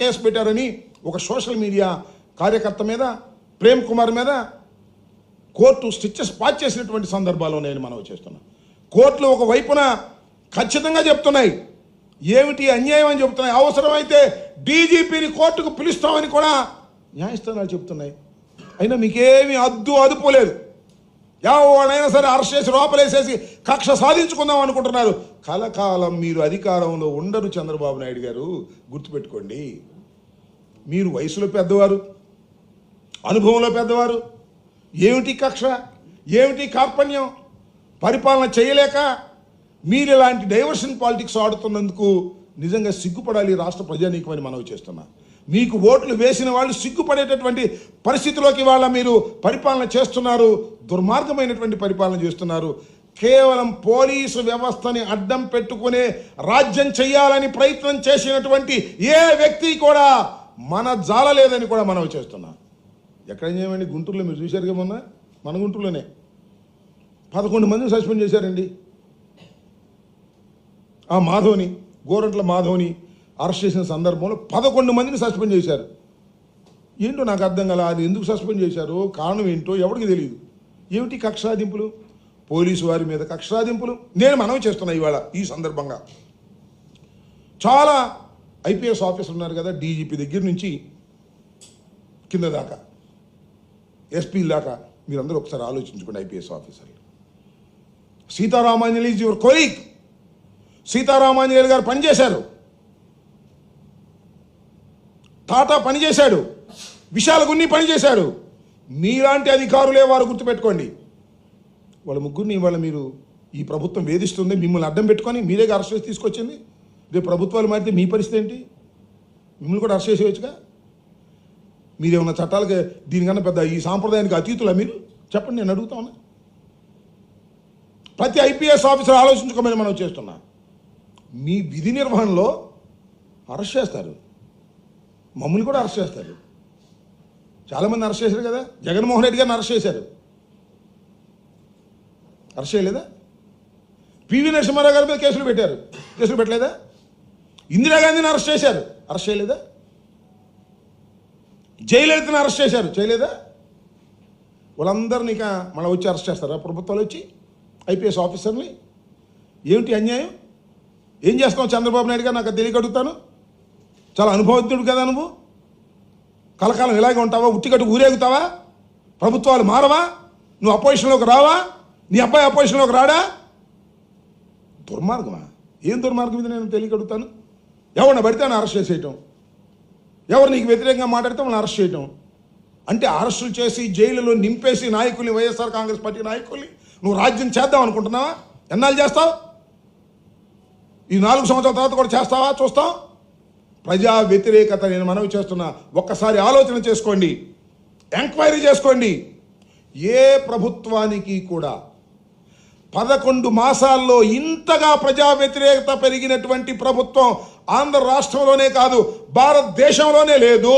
Case పెట్టారని ఒక social media కార్యకర్త మీద ప్రేమ్ కుమార్ మీద కోర్టు స్టిచెస్ పాస్ చేసినటువంటి సందర్భాల్లో నేను మనవి చేస్తున్నా. కోర్టులు ఒక వైపున ఖచ్చితంగా చెప్తున్నాయి ఏమిటి అన్యాయం అని చెప్తున్నాయి. అవసరమైతే డీజీపీని కోర్టుకు పిలుస్తామని కూడా న్యాయస్థానాలు చెప్తున్నాయి. అయినా మీకేమీ అదుపు లేదు. ఎవరైనా సరే అరెస్ట్ చేసి లోపలేసేసి కక్ష సాధించుకుందాం అనుకుంటున్నారు. కలకాలం మీరు అధికారంలో ఉండరు చంద్రబాబు నాయుడు గారు, గుర్తుపెట్టుకోండి. మీరు వయసులో పెద్దవారు, అనుభవంలో పెద్దవారు. ఏమిటి కక్ష, ఏమిటి కార్పణ్యం, పరిపాలన చేయలేక మీరు ఇలాంటి డైవర్షన్ పాలిటిక్స్ ఆడుతున్నందుకు నిజంగా సిగ్గుపడాలి రాష్ట్ర ప్రజానీకమని మనవి చేస్తున్నా. మీకు ఓట్లు వేసిన వాళ్ళు సిగ్గుపడేటటువంటి పరిస్థితిలోకి వాళ్ళ మీరు పరిపాలన చేస్తున్నారు. దుర్మార్గమైనటువంటి పరిపాలన చేస్తున్నారు. కేవలం పోలీసు వ్యవస్థని అడ్డం పెట్టుకునే రాజ్యం చేయాలని ప్రయత్నం చేసినటువంటి ఏ వ్యక్తి కూడా మన జాలలేదని కూడా మనవి చేస్తున్నా. ఎక్కడ చేయమండి, గుంటూరులో మీరు చూశారుగా మొన్న, మన గుంటూరులోనే 11 మందిని సస్పెండ్ చేశారండి. ఆ మాధవ్ని, గోరంట్ల మాధవ్ని అరెస్ట్ చేసిన సందర్భంలో 11 మందిని సస్పెండ్ చేశారు. ఏంటో నాకు అర్థం కాల. అది ఎందుకు సస్పెండ్ చేశారో, కారణం ఏంటో ఎవరికి తెలియదు. ఏమిటి కక్షాదింపులు, పోలీసు వారి మీద కక్షాదింపులు. నేను మనవి చేస్తున్నా ఇవాళ ఈ సందర్భంగా. చాలా ఐపీఎస్ ఆఫీసర్లు ఉన్నారు కదా, డీజీపీ దగ్గర నుంచి కింద దాకా, ఎస్పీల దాకా. మీరందరూ ఒకసారి ఆలోచించుకోండి. ఐపీఎస్ ఆఫీసర్లు, Seetharamanjali is your colleague. Seetharamanjali గారు పనిచేశారు, టాటా పనిచేశాడు, విశాల గున్ని పనిచేశాడు. మీలాంటి అధికారులే వారు, గుర్తుపెట్టుకోండి. వాళ్ళ ముగ్గురిని ఇవాళ మీరు ఈ ప్రభుత్వం వేధిస్తుంది. మిమ్మల్ని అడ్డం పెట్టుకొని మీరే అరెస్ట్ చేసి తీసుకొచ్చింది. రేపు ప్రభుత్వాలు మారితే మీ పరిస్థితి ఏంటి? మిమ్మల్ని కూడా అరెస్ట్ చేసేయచ్చుగా. మీరేమన్నా చట్టాలకి దీనికన్నా పెద్ద ఈ సాంప్రదాయానికి అతీతులా మీరు? చెప్పండి, నేను అడుగుతా ఉన్నా. ప్రతి ఐపీఎస్ ఆఫీసర్ ఆలోచించుకోమని మనం చేస్తున్నా. మీ విధి నిర్వహణలో అరెస్ట్ చేస్తారు, మమ్మల్ని కూడా అరెస్ట్ చేస్తారు. చాలామంది అరెస్ట్ చేశారు కదా. జగన్మోహన్ రెడ్డి గారిని అరెస్ట్ చేశారు, అరెస్ట్ చేయలేదా? పివి నరసింహారావు గారి మీద కేసులు పెట్టారు, కేసులు పెట్టలేదా? ఇందిరాగాంధీని అరెస్ట్ చేశారు, అరెస్ట్ చేయలేదా? జయలలితను అరెస్ట్ చేశారు, చేయలేదా? వాళ్ళందరినీ ఇక మళ్ళీ వచ్చి అరెస్ట్ చేస్తారా ప్రభుత్వాలు వచ్చి ఐపీఎస్ ఆఫీసర్ని? ఏమిటి అన్యాయం? ఏం చేస్తావు చంద్రబాబు నాయుడు గారు? నాకు తెలియక అడుగుతాను. చాలా అనుభవజ్ఞుడు కదా నువ్వు. కలకాలం ఇలాగే ఉంటావా? ఉట్టికట్టు ఊరేగుతావా? ప్రభుత్వాలు మారవా? నువ్వు అపోజిషన్లోకి రావా? నీ అబ్బాయి అపోజిషన్లోకి రాడా? దుర్మార్గమా? ఏం దుర్మార్గం ఇది? నేను తెలియక అడుగుతాను. ఎవరిని పడితే అని అరెస్ట్ చేసేయటం, ఎవరు నీకు వ్యతిరేకంగా మాట్లాడితే వాళ్ళని అరెస్ట్ చేయటం. అంటే అరెస్టులు చేసి జైలులో నింపేసి నాయకుల్ని, వైఎస్ఆర్ కాంగ్రెస్ పార్టీ నాయకుల్ని నువ్వు రాజ్యం చేద్దాం అనుకుంటున్నావా? ఎన్నాళ్ళు చేస్తావు? ఈ 4 సంవత్సరాల తర్వాత కూడా చేస్తావా? చూస్తాం. ప్రజా వ్యతిరేకత నేను మనవి చేస్తున్నా. ఒక్కసారి ఆలోచన చేసుకోండి, ఎంక్వైరీ చేసుకోండి. ఏ ప్రభుత్వానికి కూడా 11 మాసాల్లో ఇంతగా ప్రజా వ్యతిరేకత పెరిగినటువంటి ప్రభుత్వం ఆంధ్ర రాష్ట్రంలోనే కాదు, భారతదేశంలోనే లేదు.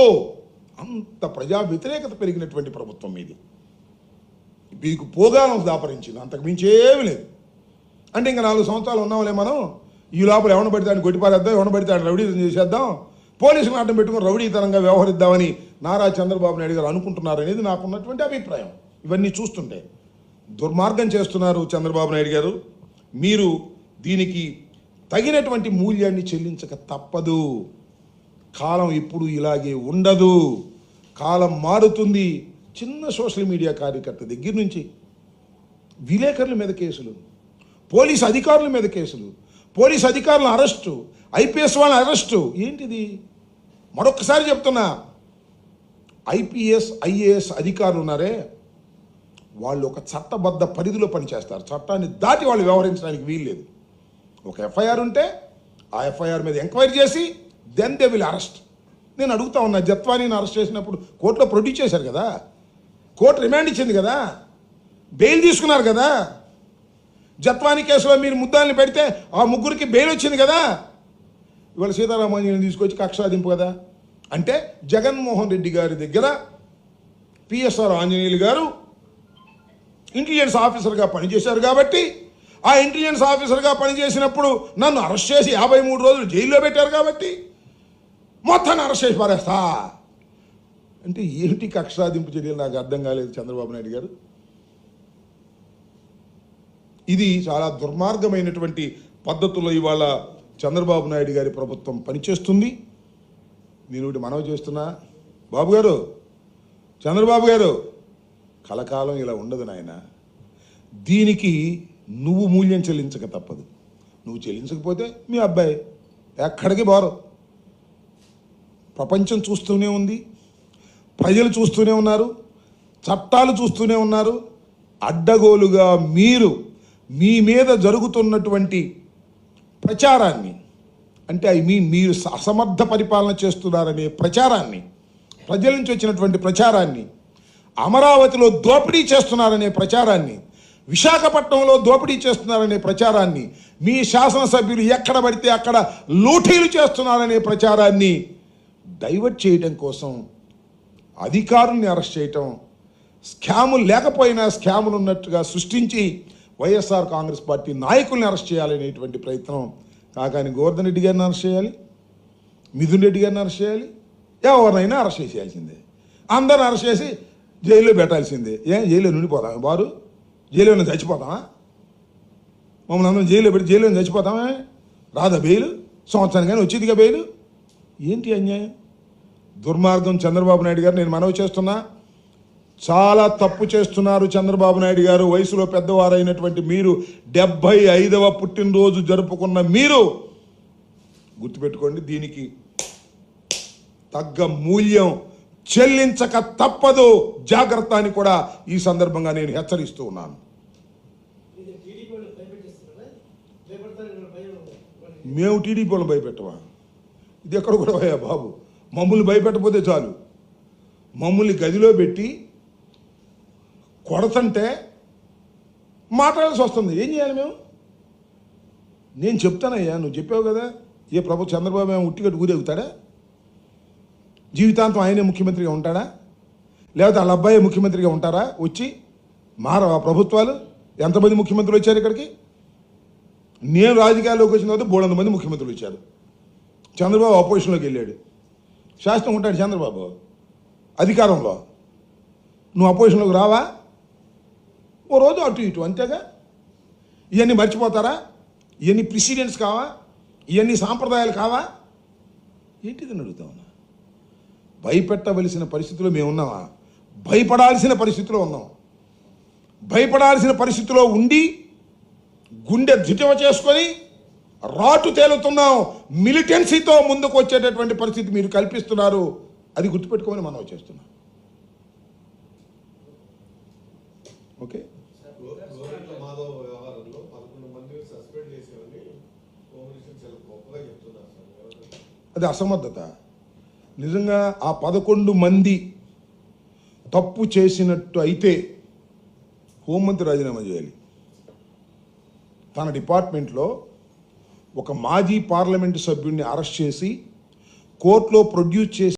అంత ప్రజా వ్యతిరేకత పెరిగినటువంటి ప్రభుత్వం మీది. మీకు పోగాలం దాపరించింది, అంతకు మించి ఏమీ లేదు. అంటే ఇంకా 4 సంవత్సరాలు ఉన్నాంలే మనం, ఈ లోపల ఎవరిని పడితే ఆయన కొట్టిపారేద్దాం, ఎవరిని పడితే ఆయన రౌడీతనం చేసేద్దాం, పోలీసులను అడ్డం పెట్టుకుని రౌడీతనంగా వ్యవహరిద్దామని నారా చంద్రబాబు నాయుడు గారు అనుకుంటున్నారనేది నాకున్నటువంటి అభిప్రాయం. ఇవన్నీ చూస్తుంటే దుర్మార్గం చేస్తున్నారు చంద్రబాబు నాయుడు గారు. మీరు దీనికి తగినటువంటి మూల్యాన్ని చెల్లించక తప్పదు. కాలం ఎప్పుడు ఇలాగే ఉండదు, కాలం మారుతుంది. చిన్న సోషల్ మీడియా కార్యకర్త దగ్గర నుంచి విలేకరుల మీద కేసులు, పోలీసు అధికారుల మీద కేసులు, పోలీసు అధికారుల అరెస్టు, ఐపీఎస్ వాళ్ళ అరెస్టు. ఏంటిది? మరొకసారి చెప్తున్నా, ఐపీఎస్ ఐఏఎస్ అధికారులు ఉన్నారే, వాళ్ళు ఒక చట్టబద్ధ పరిధిలో పనిచేస్తారు. చట్టాన్ని దాటి వాళ్ళు వ్యవహరించడానికి వీల్లేదు. ఒక ఎఫ్ఐఆర్ ఉంటే ఆ ఎఫ్ఐఆర్ మీద ఎంక్వైరీ చేసి దెన్ దే విల్ అరెస్ట్. నేను అడుగుతా ఉన్నా, జత్వానీని అరెస్ట్ చేసినప్పుడు కోర్టులో ప్రొడ్యూస్ చేశారు కదా, కోర్టు రిమాండ్ ఇచ్చింది కదా, బెయిల్ తీసుకున్నారు కదా. జత్వానీ కేసులో మీరు ముద్దాల్ని పెడితే ఆ ముగ్గురికి బెయిల్ వచ్చింది కదా. ఇవాళ సీతారామాంజలిని తీసుకొచ్చి కక్షాదింపు కదా. అంటే జగన్మోహన్ రెడ్డి గారి దగ్గర పిఎస్ఆర్ ఆంజనేయులు గారు ఇంటెలిజెన్స్ ఆఫీసర్గా పనిచేశారు కాబట్టి, ఆ ఇంటెలిజెన్స్ ఆఫీసర్గా పనిచేసినప్పుడు నన్ను అరెస్ట్ చేసి 53 రోజులు జైల్లో పెట్టారు కాబట్టి మొత్తాన్ని అరెస్ట్ చేసి పారేస్తా అంటే ఏంటి కక్షాదింపు చర్యలు నాకు అర్థం కాలేదు చంద్రబాబు నాయుడు గారు. ఇది చాలా దుర్మార్గమైనటువంటి పద్ధతుల్లో ఇవాళ చంద్రబాబు నాయుడు గారి ప్రభుత్వం పనిచేస్తుంది. నేను ఒకటి మనవి చేస్తున్నా, బాబు గారు, చంద్రబాబు గారు, కలకాలం ఇలా ఉండదు నాయన. దీనికి నువ్వు మూల్యం చెల్లించక తప్పదు. నువ్వు చెల్లించకపోతే మీ అబ్బాయి ఎక్కడికి బారు. ప్రపంచం చూస్తూనే ఉంది, ప్రజలు చూస్తూనే ఉన్నారు, చట్టాలు చూస్తూనే ఉన్నారు. అడ్డగోలుగా మీరు మీ మీద జరుగుతున్నటువంటి ప్రచారాన్ని, అంటే ఐ మీన్ మీరు అసమర్థ పరిపాలన చేస్తున్నారనే ప్రచారాన్ని, ప్రజల నుంచి వచ్చినటువంటి ప్రచారాన్ని, అమరావతిలో దోపిడీ చేస్తున్నారనే ప్రచారాన్ని, విశాఖపట్నంలో దోపిడీ చేస్తున్నారనే ప్రచారాన్ని, మీ శాసనసభ్యులు ఎక్కడ పడితే అక్కడ లూటీలు చేస్తున్నారనే ప్రచారాన్ని డైవర్ట్ చేయడం కోసం అధికారుల్ని అరెస్ట్ చేయటం, స్కాములు లేకపోయినా స్కాములు ఉన్నట్టుగా సృష్టించి వైఎస్ఆర్ కాంగ్రెస్ పార్టీ నాయకుల్ని అరెస్ట్ చేయాలనేటువంటి ప్రయత్నం. కాకాని గోవర్ధన్ రెడ్డి గారిని అరెస్ట్ చేయాలి, మిథున్ రెడ్డి గారిని అరెస్ట్ చేయాలి, ఎవరినైనా అరెస్ట్ చేసేయాల్సిందే. అందరిని అరెస్ట్ చేసి జైల్లో పెట్టాల్సిందే. జైల్లో నుండిపోతామా వారు? జైల్లో చచ్చిపోతామా? మమ్మల్ని అందరం జైల్లో పెట్టి జైల్లో చచ్చిపోతామా? రాదా బెయిల్? సంవత్సరానికైనా వచ్చేదిగా బెయిల్. ఏంటి అన్యాయం, దుర్మార్గం. చంద్రబాబు నాయుడు గారు, నేను మనవి చేస్తున్నా, చాలా తప్పు చేస్తున్నారు చంద్రబాబు నాయుడు గారు. వయసులో పెద్దవారైనటువంటి మీరు, 75వ పుట్టినరోజు జరుపుకున్న మీరు గుర్తుపెట్టుకోండి, దీనికి తగ్గ మూల్యం చెల్లించక తప్పదు. జాగ్రత్త అని కూడా ఈ సందర్భంగా నేను హెచ్చరిస్తూ ఉన్నాను. మేము టీడీపీ వాళ్ళు భయపెట్టవా? ఇది ఎక్కడ కూడా భయా బాబు? మమ్మల్ని భయపెట్టకపోతే చాలు. మమ్మల్ని గదిలో పెట్టి కొడతంటే మాట్లాడాల్సి వస్తుంది. ఏం చేయాలి మేము? నేను చెప్తానయ్యా, నువ్వు చెప్పావు కదా, ఏ ప్రభు చంద్రబాబు ఏమో ఉట్టిగట్టు ఊరేగుతాడా? జీవితాంతం ఆయనే ముఖ్యమంత్రిగా ఉంటాడా? లేకపోతే వాళ్ళ అబ్బాయి ముఖ్యమంత్రిగా ఉంటారా? వచ్చి మారవా ప్రభుత్వాలు? ఎంతమంది ముఖ్యమంత్రులు వచ్చారు ఇక్కడికి? నేను రాజకీయాల్లోకి వచ్చిన తర్వాత 300 మంది ముఖ్యమంత్రులు వచ్చారు. చంద్రబాబు అపోజిషన్లోకి వెళ్ళాడు. శాస్త్రం ఉంటాడు చంద్రబాబు అధికారంలో. నువ్వు అపోజిషన్లోకి రావా? ఓ రోజు అటు ఇటు, అంతేగా. ఇవన్నీ మర్చిపోతారా? ఇవన్నీ ప్రెసిడెంట్స్ కావా? ఇవన్నీ సాంప్రదాయాలు కావా? ఏంటిదని అడుగుతా ఉన్నా. భయపెట్టవలసిన పరిస్థితిలో మేము ఉన్నామా? భయపడాల్సిన పరిస్థితిలో ఉన్నాం. భయపడాల్సిన పరిస్థితిలో ఉండి గుండె ధిటవ చేసుకొని రాటు తేలుతున్నాం. మిలిటెన్సీతో ముందుకు వచ్చేటటువంటి పరిస్థితి మీరు కల్పిస్తున్నారు. అది గుర్తుపెట్టుకోమని మనం చేస్తున్నాం. ఓకే, అది అసమర్థత. నిజంగా ఆ 11 మంది తప్పు చేసినట్టు అయితే హోంమంత్రి రాజీనామా చేయాలి. తన డిపార్ట్మెంట్లో ఒక మాజీ పార్లమెంటు సభ్యుడిని అరెస్ట్ చేసి కోర్టులో ప్రొడ్యూస్ చేసి